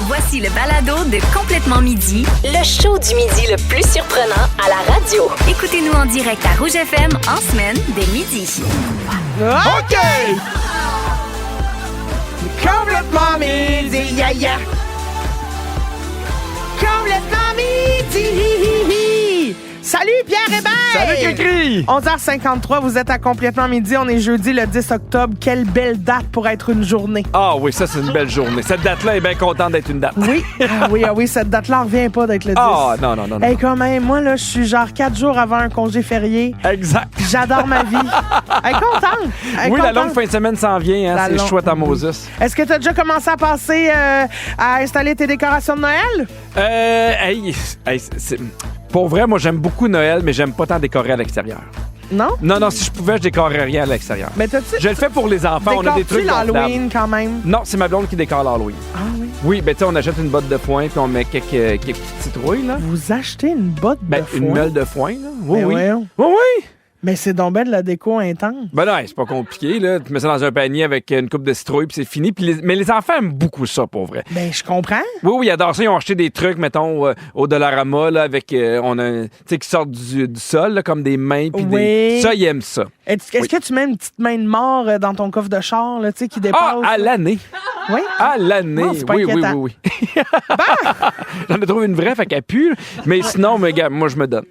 Voici le balado de Complètement Midi, le show du midi le plus surprenant à la radio. Écoutez-nous en direct à Rouge FM en semaine dès midi. OK! Complètement midi, yeah, yeah! Complètement midi! Salut Pierre Hébert! Salut Cricri! 11h53, vous êtes à Complètement Midi. On est jeudi le 10 octobre. Quelle belle date pour être une journée. Ah oui, ça c'est une belle journée. Cette date-là est bien contente d'être une date. Oui, oui, cette date-là, on revient pas d'être le 10. Ah non. Hey, quand même, moi là, je suis genre 4 jours avant un congé férié. Exact. J'adore ma vie. Elle est contente. Oui, la longue fin de semaine s'en vient, hein, c'est chouette à Moses. Est-ce que tu as déjà commencé à passer à installer tes décorations de Noël? Pour vrai, moi j'aime beaucoup Noël, mais j'aime pas tant décorer à l'extérieur. Non? Non, si je pouvais, je décorerais rien à l'extérieur. Mais t'as-tu... Je le fais pour les enfants, on a des trucs l'Halloween quand même? Non, c'est ma blonde qui décore l'Halloween. Ah oui? Oui, ben tu sais, on achète une botte de foin puis on met quelques petites citrouilles, là. Vous achetez une botte de foin? Une meule de foin, là. Oui, Ben oui. voyons. Oui. Mais c'est donc ben de la déco intense. Ben non, c'est pas compliqué, là. Tu mets ça dans un panier avec une coupe de citrouilles, puis c'est fini. Mais les enfants aiment beaucoup ça, pour vrai. Ben, je comprends. Oui, ils adorent ça. Ils ont acheté des trucs, mettons, au Dollarama, là, avec... on a, tu sais, qui sortent du sol, là, comme des mains, puis oui. Ça, ils aiment ça. Est-ce que tu mets une petite main de mort dans ton coffre de char, là, tu sais, qui dépasse? Ah, à l'année. Oui? À l'année. Non, c'est pas oui. J'en ai trouvé une vraie, fait qu'elle pue. Mais sinon, gars, moi, je me donne.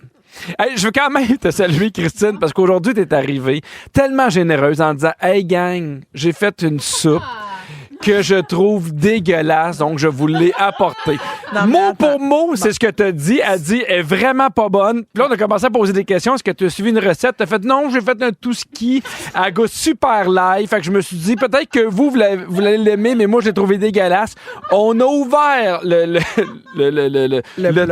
Hey, je veux quand même te saluer, Christine, parce qu'aujourd'hui, t'es arrivée tellement généreuse en disant « Hey, gang, j'ai fait une soupe que je trouve dégueulasse, donc je vous l'ai apportée. » Mot pour mot, c'est ce que t'as dit. Elle dit « Elle est vraiment pas bonne. » Puis là, on a commencé à poser des questions. Est-ce que tu as suivi une recette? T'as fait « Non, j'ai fait un tout ski à goût super live. » Fait que je me suis dit, peut-être que vous allez l'aimer, mais moi, je l'ai trouvé dégueulasse. On a ouvert le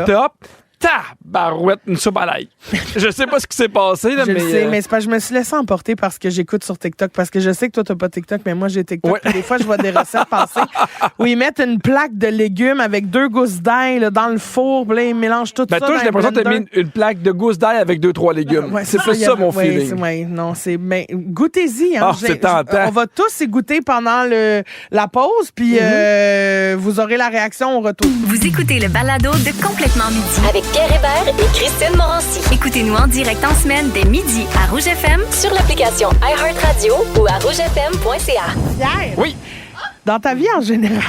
top. Tabarouette, une soupe à l'ail. Je sais pas ce qui s'est passé, là, je le sais, mais c'est pas, je me suis laissé emporter parce que j'écoute sur TikTok, parce que je sais que toi, t'as pas TikTok, mais moi, j'ai TikTok. Ouais. Des fois, je vois des recettes passer où ils mettent une plaque de légumes avec 2 gousses d'ail là, dans le four, puis là, ils mélangent tout ça. Toi, j'ai l'impression que t'as mis une plaque de gousses d'ail avec 2-3 légumes. Ouais, c'est plus ça, mon feeling. Mais goûtez-y. Hein, c'est tentant. On va tous y goûter pendant la pause, puis vous aurez la réaction au retour. Vous écoutez le balado de Complètement Midi avec Pierre Hébert et Christine Morancy. Écoutez-nous en direct en semaine dès midi à Rouge FM sur l'application iHeartRadio ou à rougefm.ca. Pierre! Oui. Dans ta vie en général,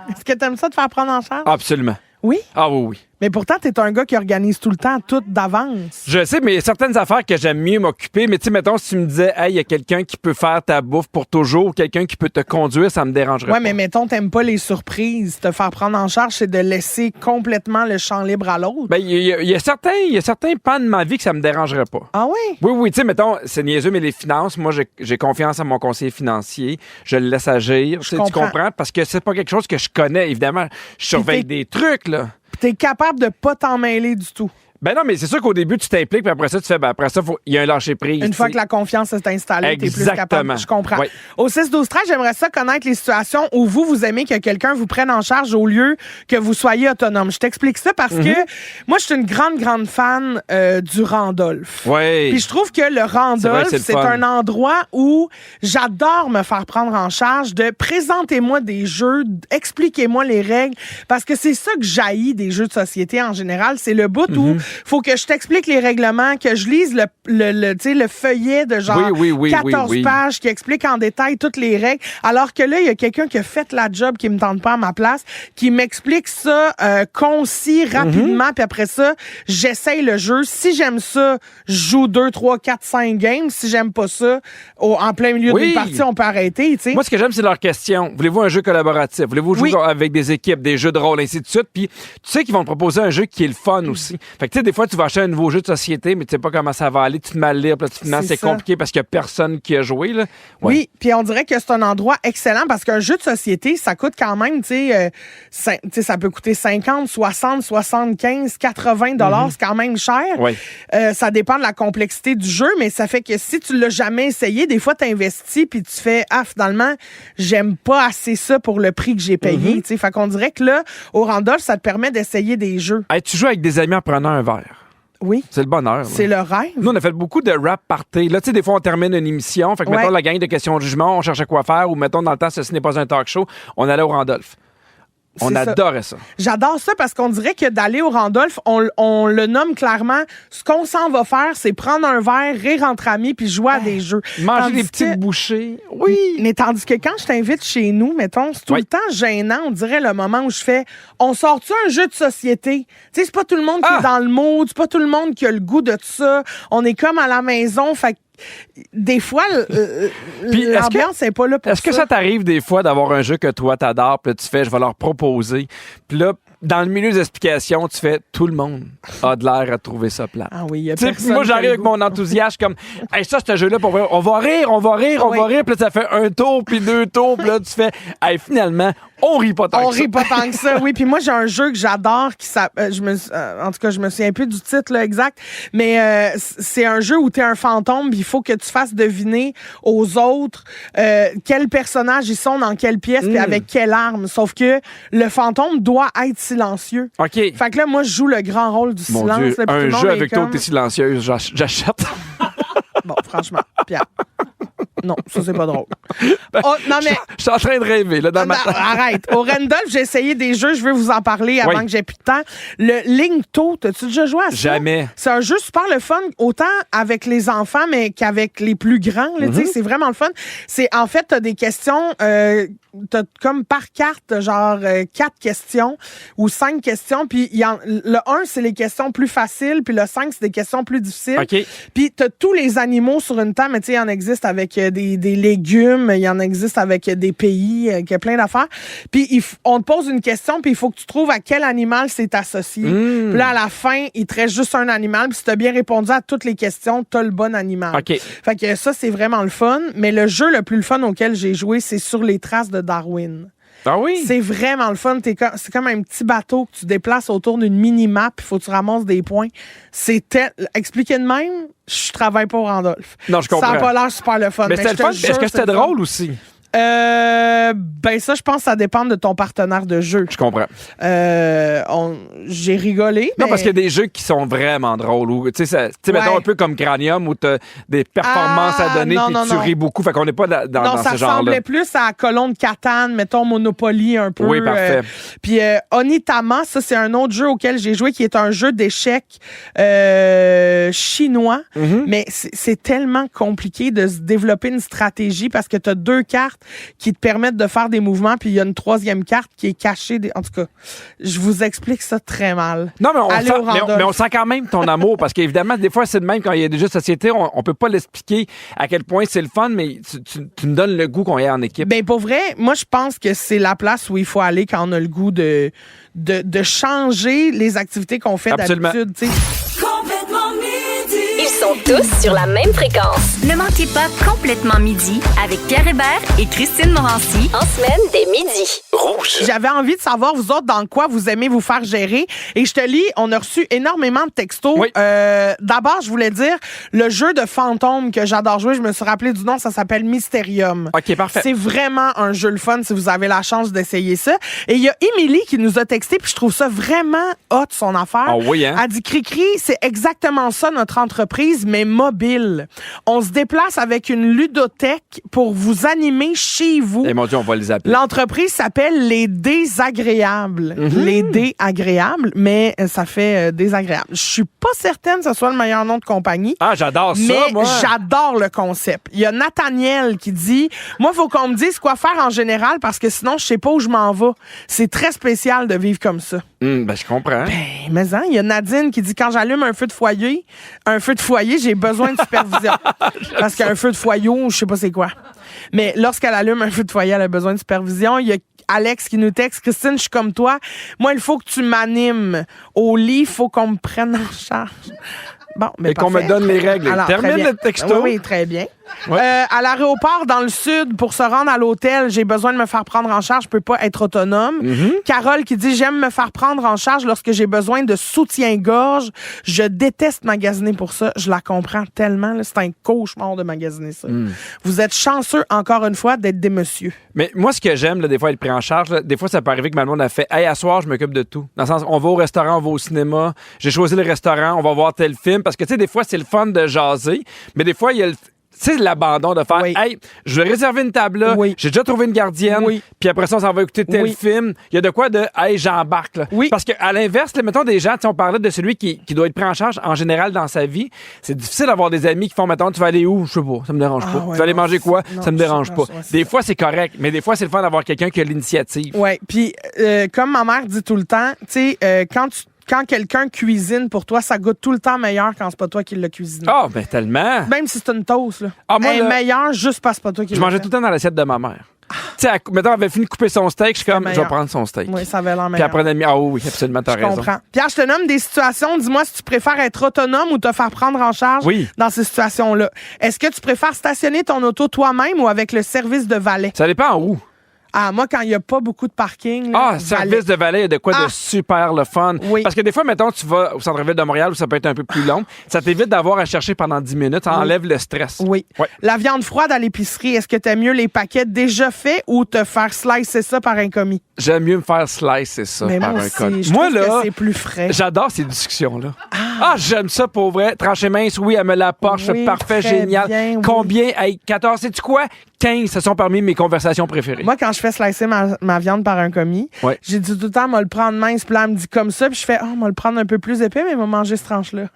est-ce que tu aimes ça de faire prendre en charge? Absolument. Oui? Ah oui. Mais pourtant, t'es un gars qui organise tout le temps, tout d'avance. Je sais, mais il y a certaines affaires que j'aime mieux m'occuper. Mais tu sais, mettons, si tu me disais, hey, il y a quelqu'un qui peut faire ta bouffe pour toujours, quelqu'un qui peut te conduire, ça me dérangerait pas. Ouais, mais mettons, t'aimes pas les surprises. Te faire prendre en charge, c'est de laisser complètement le champ libre à l'autre. Ben, il y a certains pans de ma vie que ça me dérangerait pas. Ah oui? Oui, tu sais, mettons, c'est niaiseux, mais les finances, moi, j'ai confiance à mon conseiller financier. Je le laisse agir. Tu comprends? Parce que c'est pas quelque chose que je connais, évidemment. Je surveille des trucs, là. T'es capable de pas t'en mêler du tout. Ben non, mais c'est sûr qu'au début, tu t'impliques, puis après ça, tu fais, il y a un lâcher-prise. Une fois que la confiance s'est installée, t'es plus capable. Je comprends. Oui. Au 6-12-13, j'aimerais ça connaître les situations où vous aimez que quelqu'un vous prenne en charge au lieu que vous soyez autonome. Je t'explique ça parce que moi, je suis une grande fan du Randolph. Oui. Puis je trouve que le Randolph, c'est un endroit où j'adore me faire prendre en charge, de présentez-moi des jeux, expliquez-moi les règles, parce que c'est ça que j'haïs des jeux de société en général, c'est le bout où faut que je t'explique les règlements, que je lise le feuillet de genre 14 pages qui explique en détail toutes les règles, alors que là, il y a quelqu'un qui a fait la job qui me tente pas à ma place, qui m'explique ça concis, rapidement, puis après ça, j'essaye le jeu. Si j'aime ça, je joue 2, 3, 4, 5 games. Si j'aime pas ça, en plein milieu d'une partie, on peut arrêter, tu sais. Moi, ce que j'aime, c'est leur question. Voulez-vous un jeu collaboratif? Voulez-vous jouer avec des équipes, des jeux de rôle, ainsi de suite? Puis, tu sais qu'ils vont te proposer un jeu qui est le fun aussi. Fait que, tu sais, des fois, tu vas acheter un nouveau jeu de société, mais tu sais pas comment ça va aller. Tu te mal lire, puis là, finalement, c'est compliqué parce qu'il y a personne qui a joué, là. Ouais. Oui, puis on dirait que c'est un endroit excellent parce qu'un jeu de société, ça coûte quand même, tu sais, ça peut coûter 50, 60, 75, 80 $, c'est quand même cher. Oui. Ça dépend de la complexité du jeu, mais ça fait que si tu l'as jamais essayé, des fois, t'investis puis tu fais, finalement, j'aime pas assez ça pour le prix que j'ai payé, tu sais. Fait qu'on dirait que là, au Randolph, ça te permet d'essayer des jeux. Hey, tu joues avec des amis en prenant un verre. Oui. C'est le bonheur. Là. C'est le rêve. Nous, on a fait beaucoup de rap party. Là, tu sais, des fois, on termine une émission. Fait que, mettons, la gang de questions de jugement, on cherchait quoi faire. Ou, mettons, dans le temps, ce n'est pas un talk show, on allait au Randolph. On adorait ça. J'adore ça parce qu'on dirait que d'aller au Randolph, on le nomme clairement. Ce qu'on s'en va faire, c'est prendre un verre, rire entre amis puis jouer à des jeux. Manger des petites bouchées. Oui. Mais tandis que quand je t'invite chez nous, mettons, c'est tout le temps gênant. On dirait le moment où je fais on sort-tu un jeu de société? Tu sais, c'est pas tout le monde qui est dans le mood, c'est pas tout le monde qui a le goût de ça. On est comme à la maison, fait que des fois, l'ambiance n'est pas là pour ça. Est-ce que ça t'arrive des fois d'avoir un jeu que toi t'adores, puis là, tu fais, je vais leur proposer, puis là, dans le milieu des explications, tu fais, tout le monde a de l'air à trouver ça plat. Ah oui, il y a personne. Moi, j'arrive avec mon enthousiasme comme, hey, ça, ce jeu-là, on va rire, on va rire, puis là, ça fait un tour, puis 2 tours, puis là, tu fais, hey, finalement, on rit pas tant que ça. On rit pas tant que ça, oui. Puis moi, j'ai un jeu que j'adore, en tout cas, je me souviens plus du titre là, exact, mais c'est un jeu où t'es un fantôme, puis il faut que tu fasses deviner aux autres quels personnages ils sont dans quelle pièce, puis avec quelle arme. Sauf que le fantôme doit être silencieux. OK. Fait que là, moi, je joue le grand rôle du Mon silence. Dieu, là, un jeu avec toi où t'es silencieuse, j'achète. Bon, franchement, Pierre. Non, ça, c'est pas drôle. Non, mais... Je suis en train de rêver, là, dans ma tête. Arrête. Au Randolph, j'ai essayé des jeux, je veux vous en parler avant que j'ai plus de temps. Le Linkto, t'as-tu déjà joué à ça? Jamais. C'est un jeu super le fun, autant avec les enfants, mais qu'avec les plus grands. Là, c'est vraiment le fun. C'est, en fait, t'as des questions... t'as comme par carte, genre 4 questions ou 5 questions. Puis le 1, c'est les questions plus faciles. Puis le 5, c'est des questions plus difficiles. Okay. Puis t'as tous les animaux sur une table. Mais tu sais, il y en existe avec des légumes. Il y en existe avec des pays. Il y a plein d'affaires. Puis on te pose une question. Puis il faut que tu trouves à quel animal c'est associé. Puis là, à la fin, il te reste juste un animal. Puis si t'as bien répondu à toutes les questions, t'as le bon animal. Okay. Fait que ça, c'est vraiment le fun. Mais le jeu le plus fun auquel j'ai joué, c'est Sur les traces de Darwin. Ah oui? C'est vraiment le fun. C'est comme un petit bateau que tu déplaces autour d'une mini-map, il faut que tu ramasses des points. Expliqué de même, je travaille pas au Randolph. Non, je comprends. Ça n'a pas l'air super le fun. Mais c'était le fun. Est-ce que c'était drôle aussi? Ben ça, je pense que ça dépend de ton partenaire de jeu. Je comprends. J'ai rigolé. Non, parce qu'il y a des jeux qui sont vraiment drôles. Tu sais, mettons un peu comme Cranium où tu as des performances à donner puis tu ris beaucoup. Fait qu'on n'est pas dans ce genre-là. Non, ça ressemblait plus à Colon de Catane, mettons Monopoly un peu. Oui, parfait. Puis Onitama, ça, c'est un autre jeu auquel j'ai joué qui est un jeu d'échecs chinois. Mais c'est tellement compliqué de se développer une stratégie parce que tu as 2 cartes qui te permettent de faire des mouvements, puis il y a une 3e carte qui est cachée. En tout cas, je vous explique ça très mal. Non, mais on sent quand même ton amour, parce qu'évidemment, des fois, c'est de même quand il y a des jeux de société, on peut pas l'expliquer à quel point c'est le fun, mais tu me donnes le goût qu'on y ait en équipe. Ben pour vrai, moi, je pense que c'est la place où il faut aller quand on a le goût de changer les activités qu'on fait d'habitude. T'sais. Ils sont tous sur la même fréquence. Ne manquez pas Complètement Midi avec Pierre Hébert et Christine Morancy en semaine dès midi. Rouge. J'avais envie de savoir, vous autres, dans quoi vous aimez vous faire gérer. Et je te lis, on a reçu énormément de textos. Oui. D'abord, je voulais dire, le jeu de fantôme que j'adore jouer, je me suis rappelé du nom, ça s'appelle Mysterium. OK, parfait. C'est vraiment un jeu le fun si vous avez la chance d'essayer ça. Et il y a Émilie qui nous a texté, puis je trouve ça vraiment hot, son affaire. Ah oui, hein? Elle dit, Cricri, c'est exactement ça, notre entreprise, mais mobile. On se déplace avec une ludothèque pour vous animer chez vous. Et mon Dieu, on va les appeler. L'entreprise s'appelle Les Désagréables. Les Désagréables, mais ça fait désagréable. Je suis pas certaine que ce soit le meilleur nom de compagnie. Ah, j'adore ça, mais moi. j'adore le concept. Il y a Nathaniel qui dit, moi, il faut qu'on me dise quoi faire en général parce que sinon, je sais pas où je m'en vais. C'est très spécial de vivre comme ça. Ben, je comprends. Mais il y a Nadine qui dit, quand j'allume un feu de foyer, j'ai besoin de supervision. Parce qu'un feu de foyer, je sais pas c'est quoi. Mais lorsqu'elle allume un feu de foyer, elle a besoin de supervision. Il y a Alex qui nous texte, Christine, je suis comme toi. Moi, il faut que tu m'animes. Au lit, il faut qu'on me prenne en charge. Bon, mais et qu'on me donne les règles. Alors, termine le texto. Oui, très bien. À l'aéroport dans le sud, pour se rendre à l'hôtel, j'ai besoin de me faire prendre en charge, je peux pas être autonome. Carole qui dit, j'aime me faire prendre en charge lorsque j'ai besoin de soutien-gorge. Je déteste magasiner pour ça. Je la comprends tellement. Là, c'est un cauchemar de magasiner ça. Vous êtes chanceux, encore une fois, d'être des messieurs. Mais moi, ce que j'aime, là, des fois, être pris en charge, là, des fois, ça peut arriver que ma blonde a fait « Hey, à soir, je m'occupe de tout. » Dans le sens, on va au restaurant, on va au cinéma, j'ai choisi le restaurant, on va voir tel film. Parce que, tu sais, des fois, c'est le fun de jaser, mais des fois, il y a l'abandon de faire Hey, je vais réserver une table là, j'ai déjà trouvé une gardienne, puis après ça, on s'en va écouter tel film. Il y a de quoi de Hey, j'embarque. Là. Parce qu'à l'inverse, là, mettons des gens, on parlait de celui qui doit être pris en charge en général dans sa vie. C'est difficile d'avoir des amis qui font mettons, tu vas aller où? Je sais pas, ça me dérange pas. Tu vas aller manger quoi? Ça me dérange pas. Des fois, c'est correct, mais des fois, c'est le fun d'avoir quelqu'un qui a l'initiative. Oui, puis comme ma mère dit tout le temps, tu sais, quand quelqu'un cuisine pour toi, ça goûte tout le temps meilleur quand c'est pas toi qui l'as cuisiné. Ah, ben tellement. Même si c'est une toast, là. Moi, elle est meilleure juste parce que c'est pas toi qui l'as Je mangeais tout le temps dans l'assiette de ma mère. Tu sais, mettons, elle avait fini de couper son steak, je suis comme, je vais prendre son steak. Oui, ça avait l'air meilleur. Puis après, elle a mis, oui, absolument, t'as raison. Je comprends. Pierre, je te nomme des situations. Dis-moi si tu préfères être autonome ou te faire prendre en charge dans ces situations-là. Est-ce que tu préfères stationner ton auto toi-même ou avec le service de valet? Ça dépend où. Ah, moi, quand il n'y a pas beaucoup de parking... Là, service de valet, il y a de quoi de super le fun. Oui. Parce que des fois, mettons, tu vas au centre-ville de Montréal où ça peut être un peu plus long. Ça t'évite d'avoir à chercher pendant 10 minutes. Ça enlève le stress. Oui. La viande froide à l'épicerie, est-ce que tu aimes mieux les paquets déjà faits ou te faire slicer ça par un commis? J'aime mieux me faire slicer ça par un commis. Moi, là, c'est plus frais. J'adore ces discussions-là. J'aime ça pour vrai. Trancher mince, elle me l'apporte. Parfait, génial. Bien, combien? Hey, 14, sais-tu quoi? 15, ce sont parmi mes conversations préférées. Moi, quand je fais slicer ma viande par un commis, j'ai dit tout le temps, moi le prendre mince, puis là, elle me dit comme ça, puis je fais, moi le prendre un peu plus épais, mais il va manger cette tranche-là.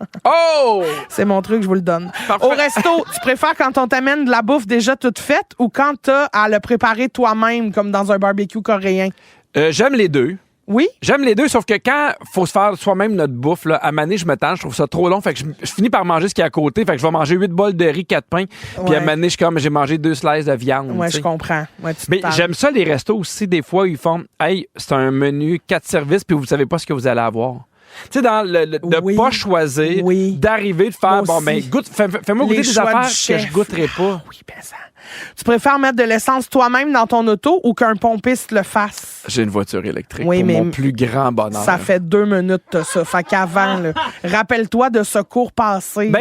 C'est mon truc, je vous le donne. Parfait. Au resto, tu préfères quand on t'amène de la bouffe déjà toute faite ou quand t'as à le préparer toi-même, comme dans un barbecue coréen? J'aime les deux. Oui? J'aime les deux, sauf que quand faut se faire soi-même notre bouffe, là, à maner, je me tente, je trouve ça trop long. Fait que je finis par manger ce qui est à côté. Fait que je vais manger 8 bols de riz, 4 pains. Puis à maner, j'ai mangé 2 slices de viande. Ouais, je comprends. Mais j'aime ça, les restos aussi, des fois, ils font Hey, c'est un menu 4 services, puis vous savez pas ce que vous allez avoir. Tu sais, dans de pas choisir, d'arriver, de faire, fais-moi goûter des affaires que je goûterai pas. Oui, ben ça. Tu préfères mettre de l'essence toi-même dans ton auto ou qu'un pompiste le fasse? J'ai une voiture électrique pour mon plus grand bonheur. Ça fait 2 minutes, ça. Fait qu'avant, rappelle-toi de ce cours passé.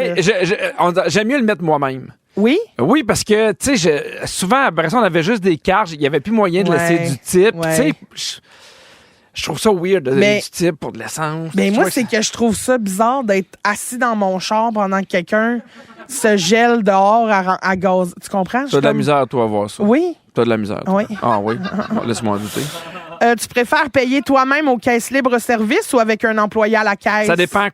J'aime mieux le mettre moi-même. Oui? Oui, parce que, tu sais, souvent, après ça, on avait juste des cartes. Il n'y avait plus moyen de laisser du type. Tu sais, je trouve ça weird de donner du type pour de l'essence. Mais moi, c'est que je trouve ça bizarre d'être assis dans mon char pendant que quelqu'un se gèle dehors à gaz. Tu comprends? T'as de la misère, toi, à voir ça. Oui. T'as de la misère. Toi. Oui. Ah oui? Laisse-moi en douter. Tu préfères payer toi-même aux caisses libre-service ou avec un employé à la caisse? Ça dépend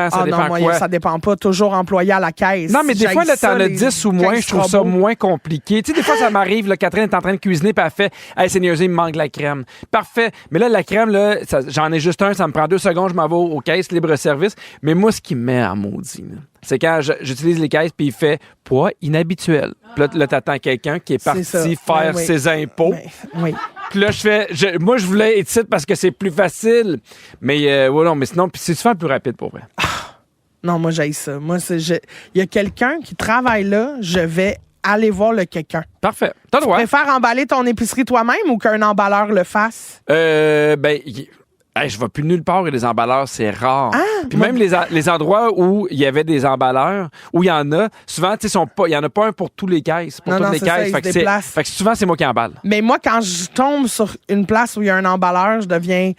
quoi? Ça dépend pas. Toujours employé à la caisse. Non, mais des fois, là, t'en as 10 ou moins, je trouve ça moins compliqué. Tu sais, des fois, ça m'arrive, là, Catherine est en train de cuisiner, puis elle fait « Hey, c'est niaiseux, il me manque la crème. » Parfait. Mais là, la crème, là, j'en ai juste un, ça me prend 2 secondes, je m'en vais aux caisses libre-service. Mais moi, ce qui me met en maudit, là, c'est quand j'utilise les caisses, puis il fait « Poids inhabituel. » Puis là, t'attends quelqu'un qui est parti faire ses impôts. Oui. Puis là, moi, je voulais être ici parce que c'est plus facile. Mais, mais sinon, c'est souvent plus rapide pour vrai. Non, moi, j'haïs ça. Moi, il y a quelqu'un qui travaille là, je vais aller voir le quelqu'un. Parfait. T'as le droit. Tu préfères emballer ton épicerie toi-même ou qu'un emballeur le fasse? Je vais plus nulle part et les emballeurs, c'est rare. Puis même les endroits où il y avait des emballeurs, où il y en a, souvent, tu sais, il y en a pas un pour tous les caisses. Pour toutes les caisses. Fait que souvent, c'est moi qui emballe. Mais moi, quand je tombe sur une place où il y a un emballeur, je deviens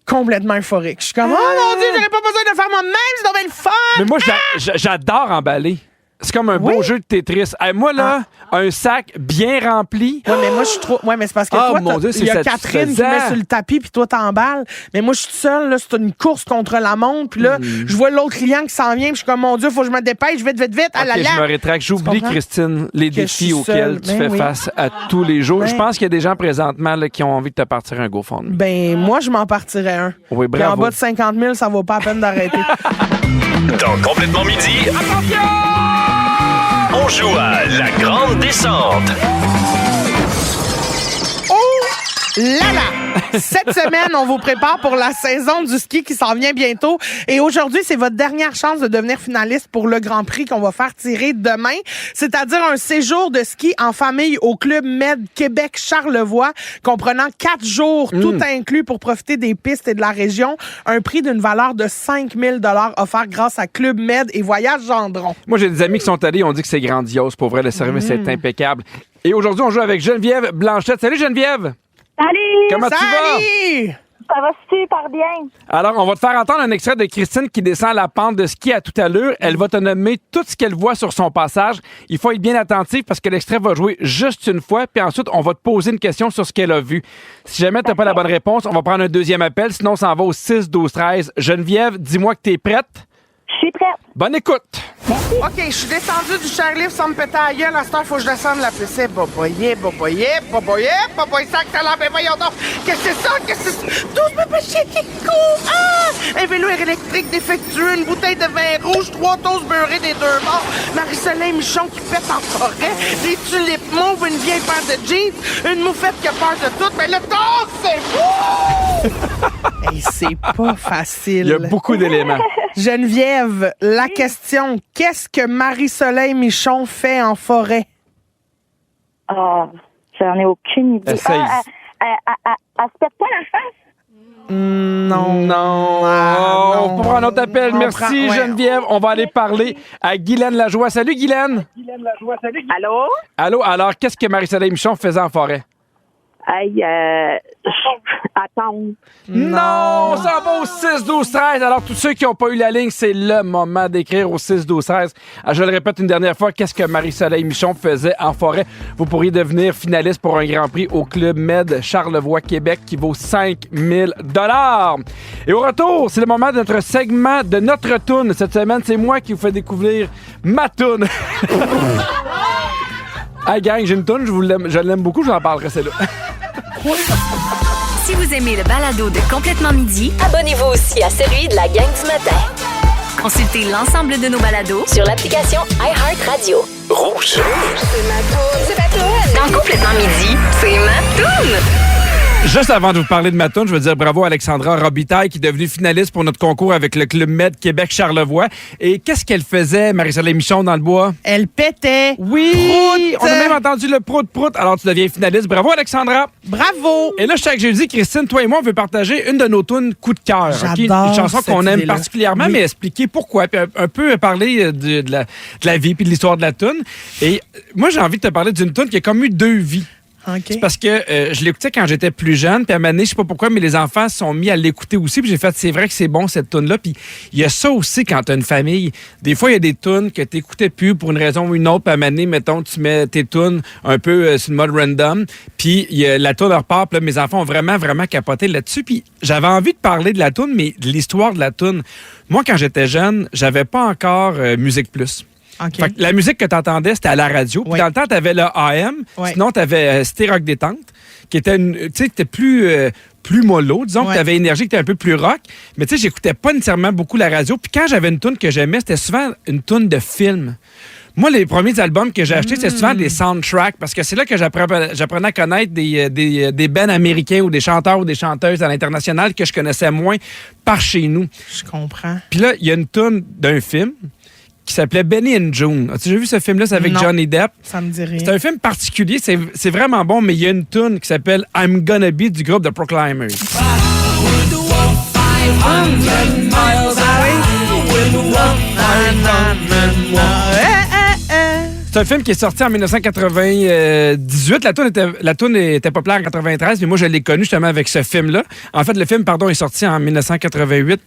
complètement euphorique. Je suis comme, oh mon Dieu, j'aurais pas besoin de faire moi-même, c'est donc bien le fun! Mais moi, j'adore emballer. C'est comme un beau jeu de Tetris. Moi, là, un sac bien rempli. Oui, mais moi, je suis trop. Oui, mais c'est parce que toi, il y a Catherine qui met sur le tapis, puis toi, t'emballes. Mais moi, je suis toute seule, là. C'est une course contre la montre. Puis là, je vois l'autre client qui s'en vient, puis je suis comme, mon Dieu, faut que je me dépêche, vite. Je me rétracte. J'oublie, Christine, les défis auxquels tu fais face à tous les jours. Je pense qu'il y a des gens présentement là, qui ont envie de te partir un GoFundMe. Moi, je m'en partirais un. Oui, bravo. Puis en bas de 50 000, ça vaut pas la peine d'arrêter. Dans Complètement Midi, on joue à la grande descente. Cette semaine, on vous prépare pour la saison du ski qui s'en vient bientôt. Et aujourd'hui, c'est votre dernière chance de devenir finaliste pour le Grand Prix qu'on va faire tirer demain. C'est-à-dire un séjour de ski en famille au Club Med Québec Charlevoix, comprenant 4 jours, tout inclus pour profiter des pistes et de la région. Un prix d'une valeur de 5 000 $ offert grâce à Club Med et Voyage Gendron. Moi, j'ai des amis qui sont allés, on dit que c'est grandiose. Pour vrai, le service est impeccable. Et aujourd'hui, on joue avec Geneviève Blanchette. Salut Geneviève! Salut! Comment tu vas? Ça va super bien. Alors, on va te faire entendre un extrait de Christine qui descend la pente de ski à toute allure. Elle va te nommer tout ce qu'elle voit sur son passage. Il faut être bien attentif parce que l'extrait va jouer juste une fois, puis ensuite, on va te poser une question sur ce qu'elle a vu. Si jamais tu n'as pas la bonne réponse, on va prendre un deuxième appel. Sinon, on s'en va au 6-12-13. Geneviève, dis-moi que tu es prête. Je suis prête. Bonne écoute. OK, je suis descendu du chairlift sans me péter à la gueule. À cette heure, faut que je descende la piste. Boboyé, sac talent, ben voyons donc. Qu'est-ce que c'est ça? 12 bébés chiens qui courent. Ah! Un vélo électrique défectueux, une bouteille de vin rouge, 3 toasts beurrés des 2 bords, Marie-Soleil Michon qui pète en forêt, des tulipes mauves, une vieille paire de jeans, une moufette qui a peur de tout. Mais le torse, c'est fou! Hey, c'est pas facile. Il y a beaucoup d'éléments. Geneviève, la question, qu'est-ce que Marie-Soleil Michon fait en forêt? J'en ai aucune idée. Essaye. Elle se pète pas la face? Non. Non. On va prendre un autre appel. Merci Geneviève. On va aller parler à Guylaine Lajoie. Salut Guylaine. Allô? Allô, alors qu'est-ce que Marie-Soleil Michon faisait en forêt? Attends. Non, ça va au 6-12-13. Alors, tous ceux qui n'ont pas eu la ligne, c'est le moment d'écrire au 6-12-13. Je le répète une dernière fois, qu'est-ce que Marie-Soleil Michon faisait en forêt? Vous pourriez devenir finaliste pour un Grand Prix au Club Med Charlevoix, Québec, qui vaut 5 000 $. Et au retour, c'est le moment de notre segment de notre toune. Cette semaine, c'est moi qui vous fais découvrir ma toune. Hey gang, j'ai une toune, je l'aime beaucoup, je vous en parlerai, celle-là. Si vous aimez le balado de Complètement Midi, abonnez-vous aussi à celui de la gang du matin. Consultez l'ensemble de nos balados sur l'application iHeartRadio. Rouge. C'est ma toune. Dans Complètement Midi, c'est ma toune. Juste avant de vous parler de ma toune, je veux dire bravo à Alexandra Robitaille qui est devenue finaliste pour notre concours avec le Club Med Québec Charlevoix. Et qu'est-ce qu'elle faisait, Marie-Soleil Michon, dans le bois? Elle pétait. Oui! On a même entendu le prout-prout. Alors, tu deviens finaliste. Bravo, Alexandra! Bravo! Et là, chaque jeudi, Christine, toi et moi, on veut partager une de nos tounes coup de cœur. J'adore Une chanson qu'on aime idée-là. particulièrement, mais expliquer pourquoi. Puis un peu parler de la vie puis de l'histoire de la toune. Et moi, j'ai envie de te parler d'une toune qui a comme eu 2 vies. Okay. C'est parce que je l'écoutais quand j'étais plus jeune, puis à un moment donné, je sais pas pourquoi, mais les enfants se sont mis à l'écouter aussi, puis j'ai fait, c'est vrai que c'est bon cette toune-là, puis il y a ça aussi quand t'as une famille. Des fois, il y a des tounes que t'écoutais plus pour une raison ou une autre, puis à un moment donné, mettons, tu mets tes tounes un peu sur le mode random, puis la toune repart, puis là, mes enfants ont vraiment, vraiment capoté là-dessus, puis j'avais envie de parler de la toune, mais de l'histoire de la toune. Moi, quand j'étais jeune, j'avais pas encore Musique Plus. Okay. Fait que la musique que tu entendais, c'était à la radio. Puis dans le temps, tu avais le AM. Sinon, tu avais Cité Rock Détente, qui était plus mollo. Disons que tu avais énergie, qui était un peu plus rock. Mais tu sais, j'écoutais pas nécessairement beaucoup la radio. Puis quand j'avais une toune que j'aimais, c'était souvent une toune de film. Moi, les premiers albums que j'ai achetés, c'était souvent des soundtracks parce que c'est là que j'apprenais à connaître des bands américains ou des chanteurs ou des chanteuses à l'international que je connaissais moins par chez nous. Je comprends. Puis là, il y a une toune d'un film qui s'appelait Benny and June. As-tu déjà vu ce film-là? C'est avec Johnny Depp. Ça me dit rien. C'est un film particulier. C'est vraiment bon, mais il y a une tune qui s'appelle I'm Gonna Be du groupe The Proclaimers. C'est un film qui est sorti en 1998. La toune était populaire en 93, mais moi, je l'ai connu justement avec ce film-là. En fait, le film, est sorti en 1988.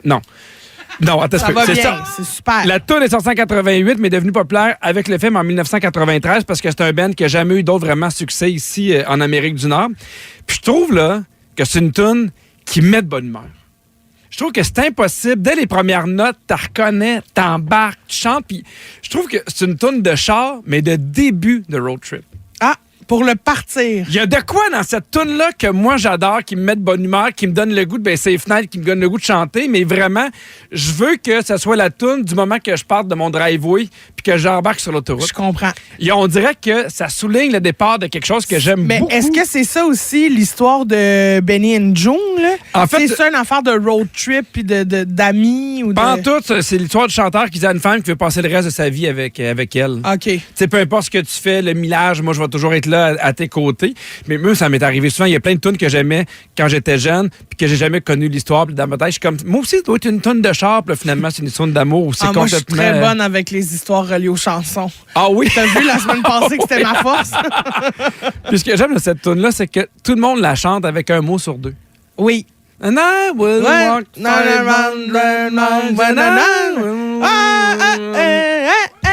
Non, attends, c'est super. La toune est sortie en 88, mais est devenue populaire avec le film en 1993 parce que c'est un band qui n'a jamais eu d'autres vraiment succès ici en Amérique du Nord. Puis je trouve là que c'est une toune qui met de bonne humeur. Je trouve que c'est impossible. Dès les premières notes, tu reconnais, t'embarques, tu chantes. Puis je trouve que c'est une toune de char, mais de début de road trip. Ah! Pour le partir. Il y a de quoi dans cette toune-là que moi, j'adore, qui me met de bonne humeur, qui me donne le goût de baisser les fenêtres, qui me donne le goût de chanter, mais vraiment, je veux que ça soit la toune du moment que je parte de mon driveway puis que j'embarque sur l'autoroute. Je comprends. Et on dirait que ça souligne le départ de quelque chose que j'aime beaucoup. Mais est-ce que c'est ça aussi, l'histoire de Benny and Joon, là? En fait, c'est ça une affaire de road trip puis d'amis? Ou pas en de... tout, c'est l'histoire du chanteur qui dit à une femme qui veut passer le reste de sa vie avec elle. OK. Tu sais, peu importe ce que tu fais, le millage, moi, je vais toujours être là à tes côtés. Mais moi, ça m'est arrivé souvent. Il y a plein de tunes que j'aimais quand j'étais jeune puis que j'ai jamais connu l'histoire. Puis dans ma tête, je suis comme, moi aussi, ça doit être une tune de char. Puis là, finalement, c'est une tune d'amour. C'est moi, je suis très bonne avec les histoires reliées aux chansons. Ah oui? T'as vu la semaine passée que c'était ma force? Puis ce que j'aime de cette tune-là, c'est que tout le monde la chante avec un mot sur deux. Oui. And I will walk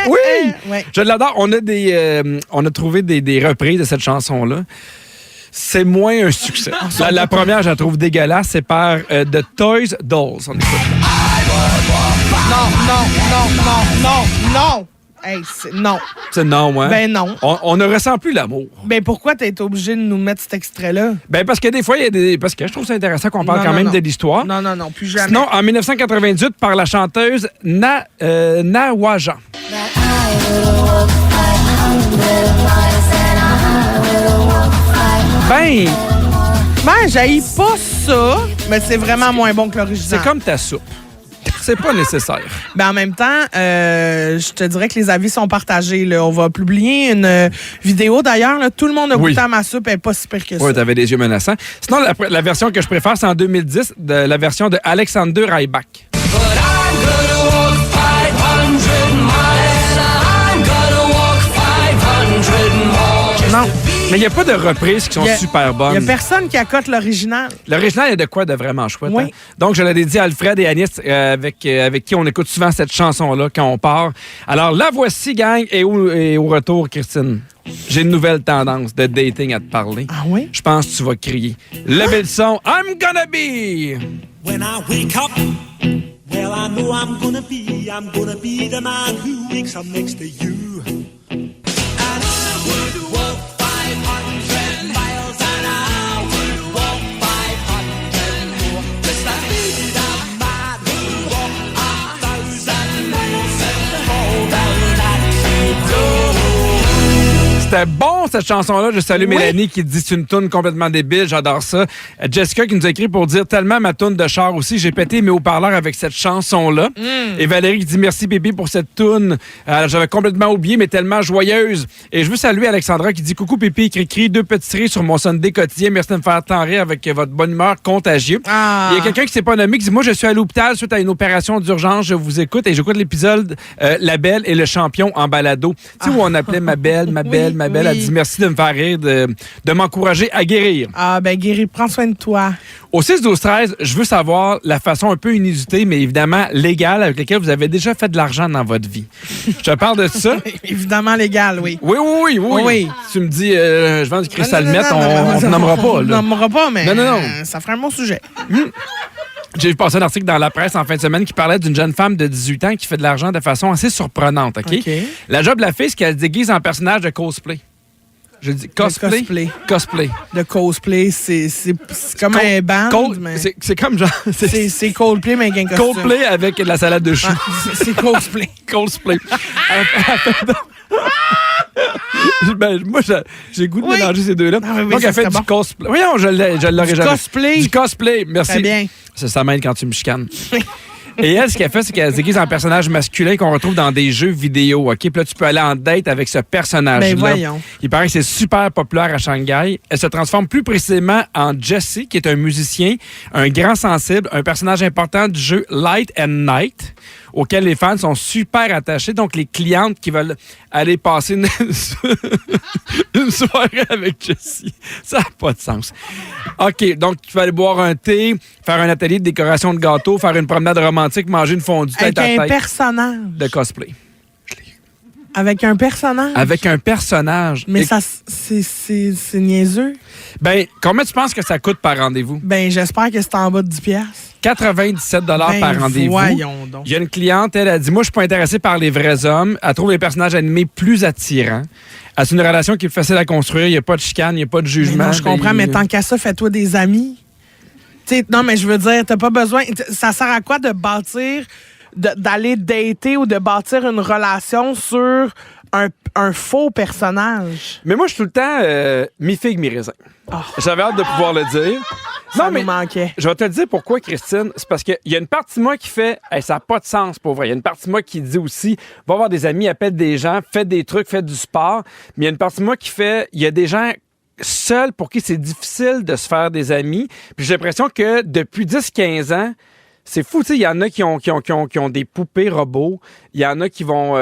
oui! Ouais. Je l'adore. On a trouvé des reprises de cette chanson-là. C'est moins un succès. La première, je la trouve dégueulasse. C'est par The Toys Dolls. On écoute. Non. Hey, non. C'est non, hein? Ben non. On ne ressent plus l'amour. Ben pourquoi t'as été obligé de nous mettre cet extrait-là? Ben parce que des fois, il y a des... Parce que je trouve ça intéressant qu'on parle même de l'histoire. Non, plus jamais. Sinon, en 1998, par la chanteuse Nawaja. Ben, j'haïs pas ça, mais c'est vraiment moins bon que l'original. C'est comme ta soupe. C'est pas nécessaire. Ben en même temps, je te dirais que les avis sont partagés. Là. On va publier une vidéo d'ailleurs. Là. Tout le monde a goûté à ma soupe. Elle n'est pas si pire que ça. Oui, t'avais des yeux menaçants. Sinon, la version que je préfère, c'est en 2010, la version de Alexander Rybak. Non. Mais il n'y a pas de reprises qui sont super bonnes. Il n'y a personne qui accote l'original. L'original est de quoi de vraiment chouette. Oui. Hein? Donc, je l'ai dédié à Alfred et Anis, avec qui on écoute souvent cette chanson-là quand on part. Alors, la voici, gang, et au retour, Christine. J'ai une nouvelle tendance de dating à te parler. Ah oui? Je pense que tu vas crier. Levez le son. I'm gonna be. When I wake up, well, I know I'm gonna be the man who wakes up next to you. And I would walk 500 miles and I would walk 500 more. Just to be the man who walked 1,000 miles and all that you do. C'était bon, cette chanson-là. Je salue Mélanie qui dit c'est une toune complètement débile. J'adore ça. Jessica qui nous a écrit pour dire tellement ma toune de char aussi. J'ai pété mes haut-parleurs avec cette chanson-là. Et Valérie qui dit merci, bébé, pour cette toune. J'avais complètement oublié, mais tellement joyeuse. Et je veux saluer Alexandra qui dit coucou, Pépi, cri-cri, 2 petits rires sur mon Sunday quotidien. Merci de me faire tant rire avec votre bonne humeur contagieux. Il y a quelqu'un qui s'est pas nommé qui dit moi, je suis à l'hôpital suite à une opération d'urgence. Je vous écoute et j'écoute l'épisode La Belle et le champion en balado. Tu sais, où on appelait ma belle. Elle dit merci de me faire rire, de m'encourager à guérir. Ah, ben guérir, prends soin de toi. Au 6-12-13, je veux savoir la façon un peu inusitée, mais évidemment légale, avec laquelle vous avez déjà fait de l'argent dans votre vie. Je te parle de ça. Évidemment légal, oui. Oui. Tu me dis, je vends du cristalmètre, on ne nommera pas. On ne nommera pas, mais non. Ça ferait un bon sujet. J'ai vu passer un article dans la presse en fin de semaine qui parlait d'une jeune femme de 18 ans qui fait de l'argent de façon assez surprenante. OK? La job de la fille, c'est qu'elle se déguise en personnage de cosplay. Je dis cosplay. Cosplay. De cosplay, c'est comme un band. C'est comme genre. C'est Coldplay, mais avec un costume. Coldplay avec de la salade de choux. C'est cosplay. Cosplay. Ben, moi, j'ai goût de mélanger ces deux-là. Donc, elle fait du cosplay. Voyons, je l'aurais jamais. Cosplay. Du cosplay, merci. Très bien. Ça m'aide quand tu me chicanes. Et elle, ce qu'elle fait, c'est qu'elle se déguise en personnage masculin qu'on retrouve dans des jeux vidéo. OK? Puis là, tu peux aller en date avec ce personnage-là. Ben voyons. Il paraît que c'est super populaire à Shanghai. Elle se transforme plus précisément en Jesse, qui est un musicien, un grand sensible, un personnage important du jeu Light and Night, auquel les fans sont super attachés. Donc, les clientes qui veulent aller passer une soirée avec Jessie, ça n'a pas de sens. OK, donc tu vas aller boire un thé, faire un atelier de décoration de gâteau, faire une promenade romantique, manger une fondue tête à tête. Avec un personnage. De cosplay. Avec un personnage? Avec un personnage. Mais ça, c'est niaiseux. Ben, combien tu penses que ça coûte par rendez-vous? Ben, j'espère que c'est en bas de 10$. 97 par rendez-vous. Voyons donc. Il y a une cliente, elle a dit, moi, je suis pas intéressée par les vrais hommes. Elle trouve les personnages animés plus attirants. C'est une relation qui est facile à construire. Il n'y a pas de chicane, il n'y a pas de jugement. Non, je comprends, mais tant qu'à ça, fais-toi des amis. T'sais, non, mais je veux dire, t'as pas besoin... Ça sert à quoi de bâtir, d'aller dater ou de bâtir une relation sur un faux personnage? Mais moi, je suis tout le temps mi-figue, mi-raisin. J'avais hâte de pouvoir le dire. Ça nous manquait. Je vais te le dire pourquoi, Christine. C'est parce qu'il y a une partie de moi qui fait hey, ça n'a pas de sens pour vrai. Il y a une partie de moi qui dit aussi va voir des amis, appelle des gens, fais des trucs, fais du sport. Mais il y a une partie de moi qui fait il y a des gens seuls pour qui c'est difficile de se faire des amis. Puis j'ai l'impression que depuis 10-15 ans, c'est fou, tu sais, il y en a qui ont des poupées robots. Il y en a qui vont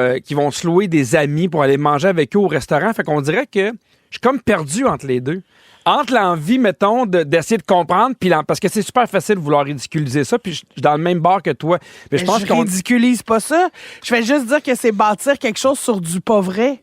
se louer des amis pour aller manger avec eux au restaurant. Fait qu'on dirait que je suis comme perdu entre les deux. Entre l'envie, mettons, d'essayer de comprendre, puis parce que c'est super facile de vouloir ridiculiser ça, puis je suis dans le même bar que toi. Mais je pense qu'on ridiculise pas ça. Je vais juste dire que c'est bâtir quelque chose sur du pas vrai.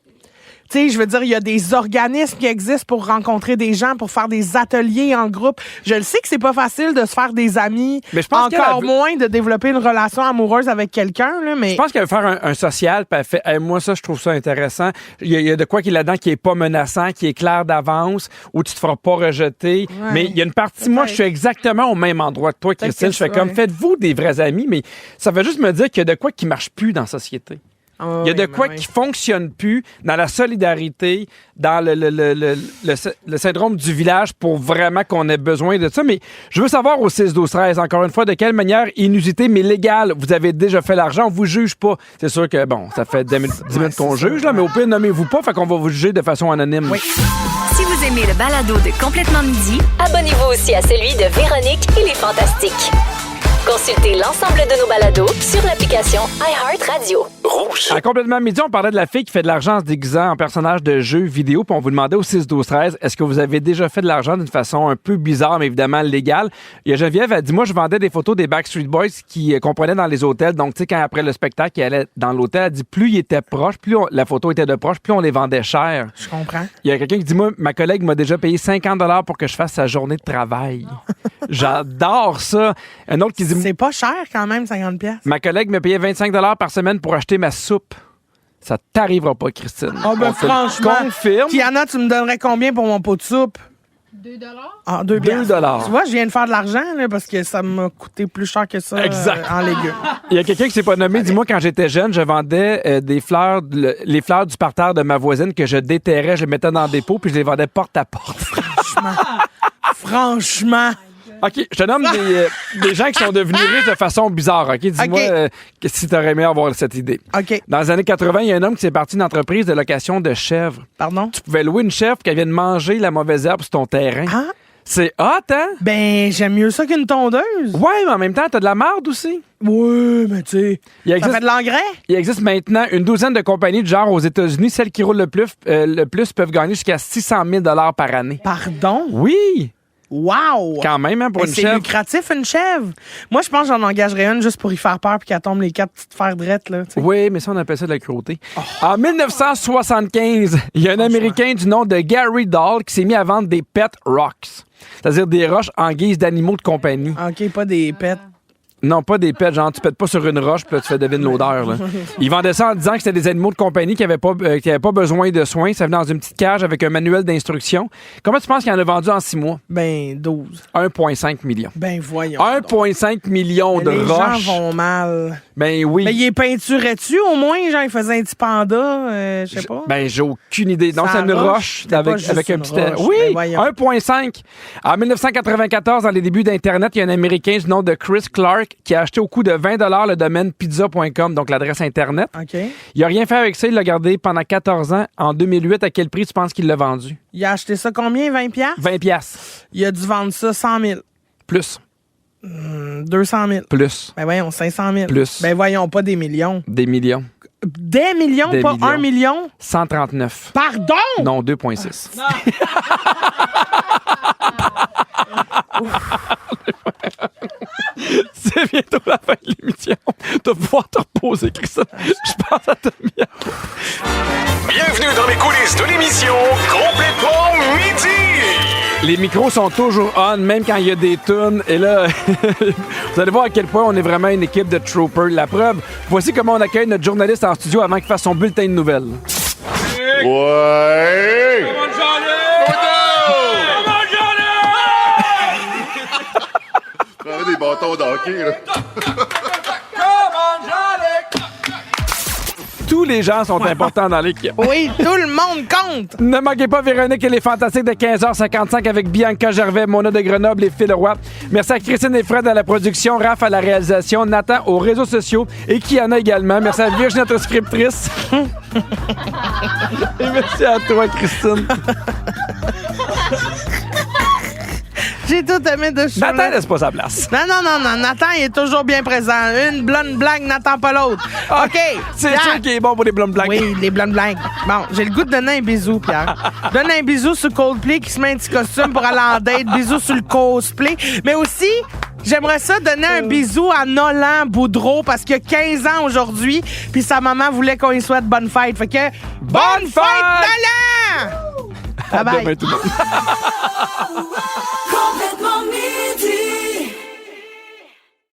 Tu sais, je veux dire, il y a des organismes qui existent pour rencontrer des gens, pour faire des ateliers en groupe. Je le sais que c'est pas facile de se faire des amis, mais je pense encore moins de développer une relation amoureuse avec quelqu'un. Là, mais... Je pense qu'elle veut faire un social, puis elle fait hey, moi, ça, je trouve ça intéressant. Il y a de quoi qui est là-dedans qui est pas menaçant, qui est clair d'avance, où tu te feras pas rejeter. Ouais. Mais il y a une partie de moi, je suis exactement au même endroit que toi, Christine. Je fais comme, faites-vous des vrais amis, mais ça veut juste me dire qu'il y a de quoi qui marche plus dans la société. Il y a de quoi qui fonctionne plus dans la solidarité, dans le syndrome du village pour vraiment qu'on ait besoin de ça. Mais je veux savoir au 6-12-13, encore une fois, de quelle manière inusitée mais légale vous avez déjà fait l'argent. On vous juge pas. C'est sûr que, bon, ça fait 10 minutes qu'on juge, là, mais au pire, nommez-vous pas, fait qu'on va vous juger de façon anonyme. Oui. Si vous aimez le balado de Complètement Midi, abonnez-vous aussi à celui de Véronique et les Fantastiques. Consultez l'ensemble de nos balados sur l'application iHeartRadio. Rouge. À Complètement Midi, on parlait de la fille qui fait de l'argent en se déguisant en personnage de jeux vidéo, puis on vous demandait au 6-12-13, est-ce que vous avez déjà fait de l'argent d'une façon un peu bizarre, mais évidemment légale? Il y a Geneviève, elle dit, moi, je vendais des photos des Backstreet Boys qu'on prenait dans les hôtels. Donc, tu sais, quand après le spectacle, il allait dans l'hôtel, elle dit, plus il était proche, la photo était de proche, plus on les vendait cher. Je comprends. Il y a quelqu'un qui dit, moi, ma collègue m'a déjà payé 50$ pour que je fasse sa journée de travail. J'adore ça. Un autre qui dit... C'est pas cher quand même, 50$. Ma collègue me payait 25$ par semaine pour acheter ma soupe. Ça t'arrivera pas, Christine. Oh ben franchement, confirme. Kiana, tu me donnerais combien pour mon pot de soupe? 2$. Ah, 2$. Tu vois, je viens de faire de l'argent là, parce que ça m'a coûté plus cher que ça en légumes. Il y a quelqu'un qui s'est pas nommé. Dis-moi, quand j'étais jeune, je vendais des fleurs, les fleurs du parterre de ma voisine que je déterrais, je les mettais dans des pots puis je les vendais porte à porte. Franchement. OK, je te nomme des gens qui sont devenus riches de façon bizarre. OK, dis-moi si tu aurais aimé avoir cette idée. OK. Dans les années 80, il y a un homme qui s'est parti d'une entreprise de location de chèvres. Pardon? Tu pouvais louer une chèvre qui vienne manger la mauvaise herbe sur ton terrain. Ah? C'est hot, hein? Ben, j'aime mieux ça qu'une tondeuse. Ouais, mais en même temps, t'as de la marde aussi. Oui, mais tu sais, ça fait de l'engrais? Il existe maintenant une douzaine de compagnies de genre aux États-Unis. Celles qui roulent le plus peuvent gagner jusqu'à 600 000 $ par année. Pardon? Oui! Wow! Quand même, hein, pour une chèvre. C'est lucratif, une chèvre. Moi, je pense que j'en engagerais une juste pour y faire peur puis qu'elle tombe les 4 petites fers drettes, là. T'sais. Oui, mais ça, on appelle ça de la cruauté. Oh. En 1975, il y a un Américain du nom de Gary Dahl qui s'est mis à vendre des pet rocks. C'est-à-dire des roches en guise d'animaux de compagnie. OK, pas des pets. Non, pas des pets, genre tu pètes pas sur une roche puis là tu fais deviner l'odeur. Là. Ils vendaient ça en disant que c'était des animaux de compagnie qui avaient pas besoin de soins. Ça venait dans une petite cage avec un manuel d'instruction. Comment tu penses qu'il en a vendu en 6 mois? Ben, 12. 1,5 million. Ben, voyons. 1,5 million de roches. Les gens vont mal. Ben oui. Mais il est peinturait-tu au moins? Genre, il faisait un petit panda, je sais pas. Ben, j'ai aucune idée. Donc, c'est une roche avec un petit... Oui, ben 1,5. En 1994, dans les débuts d'Internet, il y a un Américain du nom de Chris Clark qui a acheté au coût de 20$ le domaine pizza.com, donc l'adresse Internet. OK. Il a rien fait avec ça. Il l'a gardé pendant 14 ans. En 2008, à quel prix tu penses qu'il l'a vendu? Il a acheté ça combien? 20$? 20$. Il a dû vendre ça 100 000. Plus. 200 000. Plus. Ben voyons, 500 000. Plus. Ben voyons, pas des millions. Des millions. Des millions, des pas millions. 1 million? 139. Pardon? Non, 2,6. C'est bientôt la fin de l'émission. Tu vas pouvoir te reposer, Christophe. Je pense à Tomia. Bienvenue dans les coulisses de l'émission Complètement Midi. Les micros sont toujours on, même quand il y a des tunes. Et là, vous allez voir à quel point on est vraiment une équipe de troopers. La preuve, voici comment on accueille notre journaliste en studio avant qu'il fasse son bulletin de nouvelles. Ouais! Come on, Johnny! Prends des bâtons d'hockey, là. Tous les gens sont importants dans l'équipe. Oui, tout le monde compte. Ne manquez pas Véronique et les Fantastiques de 15h55 avec Bianca Gervais, Mona de Grenoble et Phil Roy. Merci à Christine et Fred à la production, Raph à la réalisation, Nathan aux réseaux sociaux et Kiana également. Merci à Virginie, notre scriptrice. Et merci à toi, Christine. J'ai tout aimé de ce Nathan laisse pas sa place. Non. Nathan, il est toujours bien présent. Une blonde blague n'attend pas l'autre. OK. C'est Pierre. sûr qu'il est bon pour les blondes blagues. Oui, les blondes blagues. Bon, j'ai le goût de donner un bisou, Pierre. Donne un bisou sur Coldplay qui se met un petit costume pour aller en date. Bisou sur le cosplay. Mais aussi, j'aimerais ça donner un bisou à Nolan Boudreau parce qu'il a 15 ans aujourd'hui puis sa maman voulait qu'on lui souhaite bonne fête. Fait que, bonne fête, Nolan! À Bye bye. demain, tout le monde.